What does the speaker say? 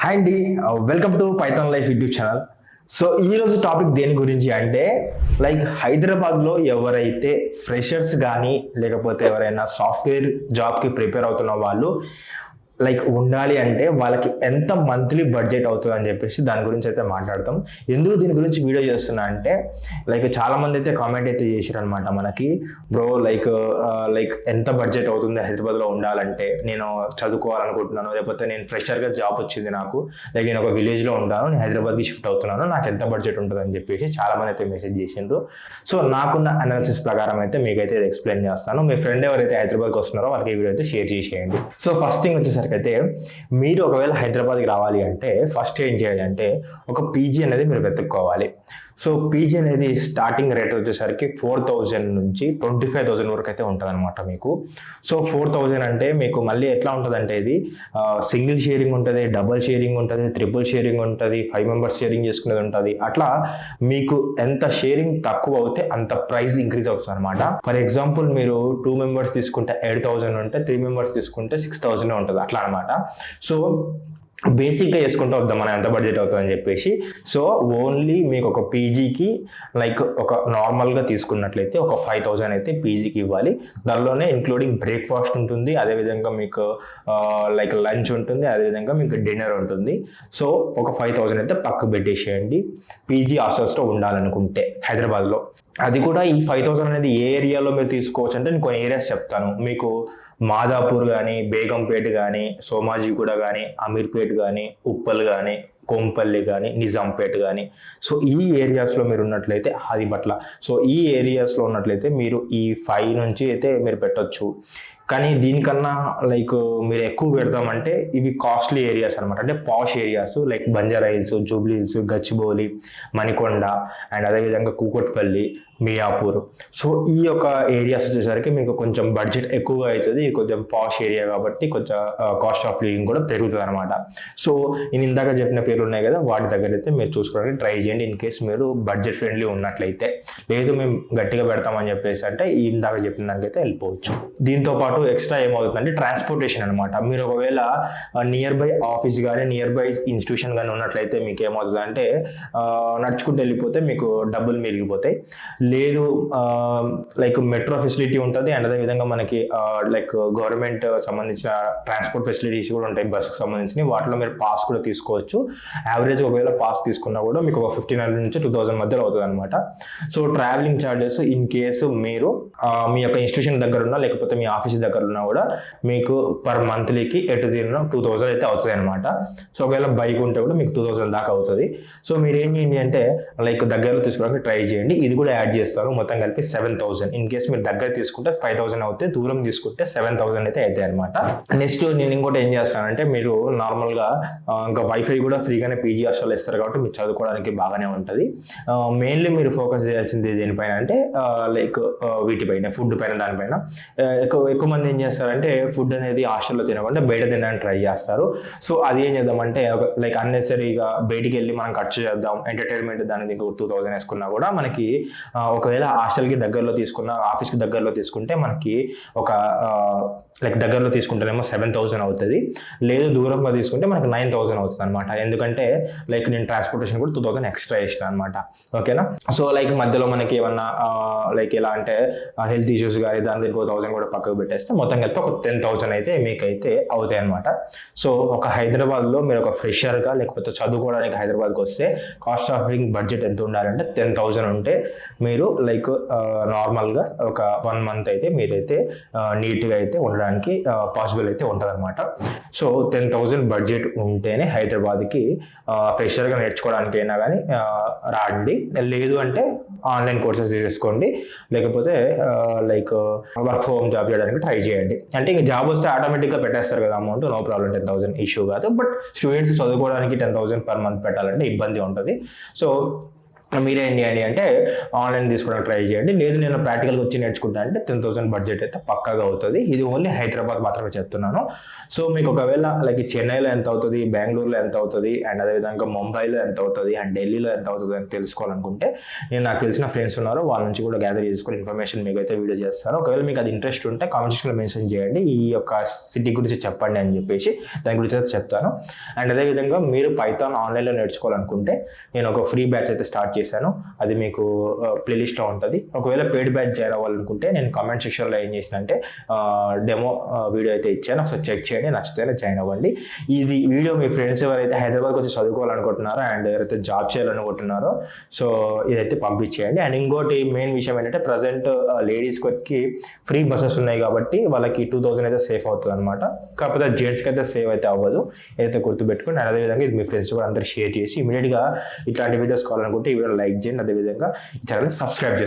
Hi అండి, welcome to Python life YouTube channel. So ఈరోజు topic దేని గురించి అంటే హైదరాబాద్లో ఎవరైతే ఫ్రెషర్స్ కానీ లేకపోతే ఎవరైనా సాఫ్ట్వేర్ జాబ్కి ప్రిపేర్ అవుతున్న వాళ్ళు ఉండాలి అంటే వాళ్ళకి ఎంత మంత్లీ బడ్జెట్ అవుతుంది అని చెప్పేసి దాని గురించి అయితే మాట్లాడతాం. ఎందుకు దీని గురించి వీడియో చేస్తున్నా అంటే చాలా మంది అయితే కామెంట్ అయితే చేశారు అనమాట మనకి, బ్రో ఎంత బడ్జెట్ అవుతుంది హైదరాబాద్లో ఉండాలంటే, నేను చదువుకోవాలనుకుంటున్నాను లేకపోతే నేను ఫ్రెషర్గా జాబ్ వచ్చింది నాకు, నేను ఒక విలేజ్లో ఉంటాను, నేను హైదరాబాద్కి షిఫ్ట్ అవుతున్నాను, నాకు ఎంత బడ్జెట్ ఉంటుంది అని చెప్పేసి చాలా మంది అయితే మెసేజ్ చేసిండ్రు. సో నాకున్న అనాలిసిస్ ప్రకారం అయితే మీకైతే ఎక్స్ప్లెయిన్ చేస్తాను. మీ ఫ్రెండ్ ఎవరైతే హైదరాబాద్కి వస్తున్నారో వాళ్ళకి ఈ వీడియో అయితే షేర్ చేసేయండి. సో ఫస్ట్ థింగ్ వచ్చేసరికి అయితే మీరు ఒకవేళ హైదరాబాద్కి రావాలి అంటే ఫస్ట్ ఏం చేయాలి అంటే ఒక పీజీ అనేది మీరు వెతుక్కోవాలి. సో పీజీ అనేది స్టార్టింగ్ రేట్ వచ్చేసరికి 4,000 నుంచి 25,000 వరకు అయితే ఉంటుంది అనమాట మీకు. సో 4,000 అంటే మీకు మళ్ళీ ఎట్లా ఉంటుంది అంటే ఇది సింగిల్ షేరింగ్ ఉంటుంది, డబుల్ షేరింగ్ ఉంటుంది, ట్రిపుల్ షేరింగ్ ఉంటుంది, 5 మెంబర్స్ షేరింగ్ చేసుకునేది ఉంటుంది. అట్లా మీకు ఎంత షేరింగ్ తక్కువ అవుతే అంత ప్రైస్ ఇంక్రీజ్ అవుతుంది అనమాట. ఫర్ ఎగ్జాంపుల్ మీరు 2 మెంబర్స్ తీసుకుంటే 8,000 ఉంటే 3 మెంబర్స్ తీసుకుంటే 6,000 ఉంటుంది అట్లా అనమాట. సో బేసిక్గా వేసుకుంటూ వద్దాం మనం ఎంత బడ్జెట్ అవుతుందని చెప్పేసి. సో ఓన్లీ మీకు ఒక పీజీకి ఒక నార్మల్గా తీసుకున్నట్లయితే ఒక 5,000 అయితే పీజీకి ఇవ్వాలి. దానిలోనే ఇంక్లూడింగ్ బ్రేక్ఫాస్ట్ ఉంటుంది, అదేవిధంగా మీకు లంచ్ ఉంటుంది, అదేవిధంగా మీకు డిన్నర్ ఉంటుంది. సో ఒక 5,000 అయితే పక్కకు పెట్టేసేయండి పీజీ హాస్టల్స్లో ఉండాలనుకుంటే హైదరాబాద్లో. అది కూడా ఈ 5,000 అనేది ఏ ఏరియాలో మీరు తీసుకోవచ్చు అంటే నేను కొన్ని ఏరియాస్ చెప్తాను మీకు. మాదాపూర్ కానీ, బేగంపేట కానీ, సోమాజిగూడ కానీ, అమీర్పేట్ కానీ, ఉప్పల్ కానీ, కొంపల్లి కానీ, నిజాంపేట్ కానీ, సో ఈ ఏరియాస్లో మీరు ఉన్నట్లయితే ఆదిపట్ల, సో ఈ ఏరియాస్లో ఉన్నట్లయితే మీరు ఈ 5 నుంచి అయితే మీరు పెట్టొచ్చు. కానీ దీనికన్నా మీరు ఎక్కువ పెడతామంటే ఇవి కాస్ట్లీ ఏరియాస్ అనమాట, అంటే posh areas Banjara Hills, Jubilee Hills, Gachibowli, Manikonda and అదేవిధంగా కూకట్పల్లి, మియాపూర్. సో ఈ యొక్క ఏరియాస్ వచ్చేసరికి మీకు కొంచెం బడ్జెట్ ఎక్కువగా అవుతుంది. ఇది కొంచెం పాష్ ఏరియా కాబట్టి కొంచెం కాస్ట్ ఆఫ్ లివింగ్ కూడా పెరుగుతుంది అనమాట. సో నేను ఇందాక చెప్పిన పేర్లు ఉన్నాయి కదా, వాటి దగ్గర అయితే మీరు చూసుకోవడానికి ట్రై చేయండి ఇన్ కేస్ మీరు బడ్జెట్ ఫ్రెండ్లీ ఉన్నట్లయితే. లేదు మేము గట్టిగా పెడతామని చెప్పేసి అంటే ఇందాక చెప్పిన దానికైతే వెళ్ళిపోవచ్చు. దీంతో పాటు ఎక్స్ట్రా ఏమవుతుందంటే ట్రాన్స్పోర్టేషన్ అనమాట. మీరు ఒకవేళ నియర్ బై ఆఫీస్ కానీ నియర్ బై ఇన్స్టిట్యూషన్ కానీ ఉన్నట్లయితే మీకు ఏమవుతుంది అంటే నడుచుకుంటూ వెళ్ళిపోతే మీకు డబ్బులు మిగిలిపోతాయి. లేదు మెట్రో ఫెసిలిటీ ఉంటుంది అండ్ అదేవిధంగా మనకి గవర్నమెంట్ సంబంధించిన ట్రాన్స్పోర్ట్ ఫెసిలిటీస్ కూడా ఉంటాయి బస్కి సంబంధించినవి. వాటిలో మీరు పాస్ కూడా తీసుకోవచ్చు. యావరేజ్ ఒకవేళ పాస్ తీసుకున్నా కూడా మీకు ఒక 1,500 నుంచి 2,000 మధ్యలో అవుతుంది అనమాట. So travelling charges in case మీరు మీ యొక్క ఇన్స్టిట్యూషన్ దగ్గర ఉన్నా లేకపోతే మీ ఆఫీస్ దగ్గర ఉన్నా కూడా మీకు పర్ మంత్లీకి ఎటు తిరిగినా 2,000 అయితే అవుతుంది అనమాట. సో ఒకవేళ బైక్ ఉంటే కూడా మీకు 2,000 దాకా అవుతుంది. సో మీరు ఏం చేయండి అంటే దగ్గరలో తీసుకోవడానికి ట్రై చేయండి. ఇది కూడా యాడ్ చేస్తారు, మొత్తం కలిపి 7,000. ఇన్ కేసు మీరు దగ్గర తీసుకుంటే 5,000 అవుతాయి, దూరం తీసుకుంటే 7,000 అయితే అవుతాయి అనమాట. నెక్స్ట్ నేను ఇంకోటి ఏం చేస్తానంటే మీరు నార్మల్గా ఇంకా వైఫై కూడా ఫ్రీగానే పీజీ హాస్టల్ ఇస్తారు కాబట్టి మీరు చదువుకోవడానికి బాగానే ఉంటుంది. మెయిన్లీ మీరు ఫోకస్ చేయాల్సింది దేనిపైన అంటే వీటిపైన, ఫుడ్ పైన, దానిపైన. ఎక్కువ మంది ఏం చేస్తారంటే ఫుడ్ అనేది హాస్టల్లో తినకుండా బయట తినడానికి ట్రై చేస్తారు. సో అది ఏం చేద్దామంటే అన్నెసరీగా బయటికి వెళ్ళి మనం ఖర్చు చేద్దాం, ఎంటర్టైన్మెంట్ దానికి 2,000 వేసుకున్నా కూడా మనకి ఒకవేళ హాస్టల్కి దగ్గరలో తీసుకున్న, ఆఫీస్కి దగ్గరలో తీసుకుంటే మనకి ఒక దగ్గరలో తీసుకుంటేనేమో 7,000 అవుతుంది. లేదు దూరంగా తీసుకుంటే మనకి 9,000 అవుతుంది అనమాట. ఎందుకంటే నేను ట్రాన్స్పోర్టేషన్ కూడా 2,000 ఎక్స్ట్రా వేసిన అనమాట. ఓకేనా. సో మధ్యలో మనకి ఏమన్నా ఎలా అంటే హెల్త్ ఇష్యూస్ కానీ దాని 1,000 కూడా పక్కకు పెట్టేస్తే మొత్తం కలిపి ఒక 10,000 అయితే మీకైతే అవుతాయి అనమాట. సో ఒక హైదరాబాద్లో మీరు ఒక ఫ్రెషర్గా లేకపోతే చదువుకోవడానికి హైదరాబాద్కి వస్తే కాస్ట్ ఆఫ్ లివింగ్ బడ్జెట్ ఎంత ఉండాలంటే 10,000 ఉంటే మీరు నార్మల్గా ఒక 1 మంత్ అయితే మీరైతే నీట్గా అయితే ఉండడానికి పాసిబుల్ అయితే ఉంటుంది అనమాట. సో 10,000 బడ్జెట్ ఉంటేనే హైదరాబాద్కి ఫ్రెషర్గా నేర్చుకోవడానికైనా కానీ రాండి. లేదు అంటే ఆన్లైన్ కోర్సెస్ చేసుకోండి, లేకపోతే వర్క్ ఫ్రమ్ జాబ్ చేయడానికి ట్రై చేయండి. అంటే ఇంక జాబ్ వస్తే ఆటోమేటిక్గా పెట్టేస్తారు కదా అమౌంట్, నో ప్రాబ్లం, 10,000 ఇష్యూ కాదు. బట్ స్టూడెంట్స్ చదువుకోవడానికి 10,000 పర్ మంత్ పెట్టాలంటే ఇబ్బంది ఉంటుంది. సో మీరేం చేయండి అంటే ఆన్లైన్ తీసుకోవడానికి ట్రై చేయండి. లేదు నేను ప్రాక్టికల్గా వచ్చి నేర్చుకుంటా అంటే 10,000 బడ్జెట్ అయితే పక్కాగా అవుతుంది. ఇది ఓన్లీ హైదరాబాద్ మాత్రమే చెప్తున్నాను. సో మీకు ఒకవేళ లైక్ చెన్నైలో ఎంత అవుతుంది, బెంగళూరులో ఎంత అవుతుంది, అండ్ అదేవిధంగా ముంబైలో ఎంత అవుతుంది, అండ్ ఢిల్లీలో ఎంత అవుతుంది అని తెలుసుకోవాలనుకుంటే నేను నాకు తెలిసిన ఫ్రెండ్స్ ఉన్నారు, వాళ్ళ నుంచి కూడా గ్యాదర్ చేసుకుని ఇన్ఫర్మేషన్ మీకు అయితే వీడియో చేస్తాను. ఒకవేళ మీకు అది ఇంట్రెస్ట్ ఉంటే కామెంట్ సెక్షన్లో మెన్షన్ చేయండి, ఈ యొక్క సిటీ గురించి చెప్పండి అని చెప్పేసి దాని గురించి అయితే చెప్తాను. అండ్ అదేవిధంగా మీరు పైథాన్ ఆన్లైన్లో నేర్చుకోవాలనుకుంటే నేను ఒక ఫ్రీ బ్యాచ్ అయితే స్టార్ట్ చేశాను, అది మీకు ప్లేలిస్ట్లో ఉంటుంది. ఒకవేళ పెయిడ్ బ్యాచ్ జాయిన్ అవ్వాలనుకుంటే నేను కామెంట్ సెక్షన్లో ఏం చేసిన అంటే డెమో వీడియో అయితే ఇచ్చాను, ఒకసారి చెక్ చేయండి, నచ్చితేనే జాయిన్ అవ్వండి. ఇది వీడియో మీ ఫ్రెండ్స్ ఎవరైతే హైదరాబాద్కి వచ్చి చదువుకోవాలనుకుంటున్నారో అండ్ ఎవరైతే జాబ్ చేయాలనుకుంటున్నారో సో ఇదైతే పంపించేయండి. అండ్ ఇంకోటి మెయిన్ విషయం ఏంటంటే ప్రజెంట్ లేడీస్కి ఫ్రీ బస్సెస్ ఉన్నాయి కాబట్టి వాళ్ళకి 2,000 అయితే సేఫ్ అవుతుంది అనమాట. కాకపోతే జెంట్స్కి అయితే సేవ్ అయితే అవ్వదు, ఏదైతే గుర్తుపెట్టుకుని. అండ్ అదేవిధంగా ఇది మీ ఫ్రెండ్స్ కూడా అందరూ షేర్ చేసి ఇమీడియట్గా ఇట్లాంటి వీడియోస్ కావాలనుకుంటే ఈ వీడియో లైక్ చేయండి, అదేవిధంగా ఈ ఛానల్ సబ్స్క్రైబ్ చేసుకోండి.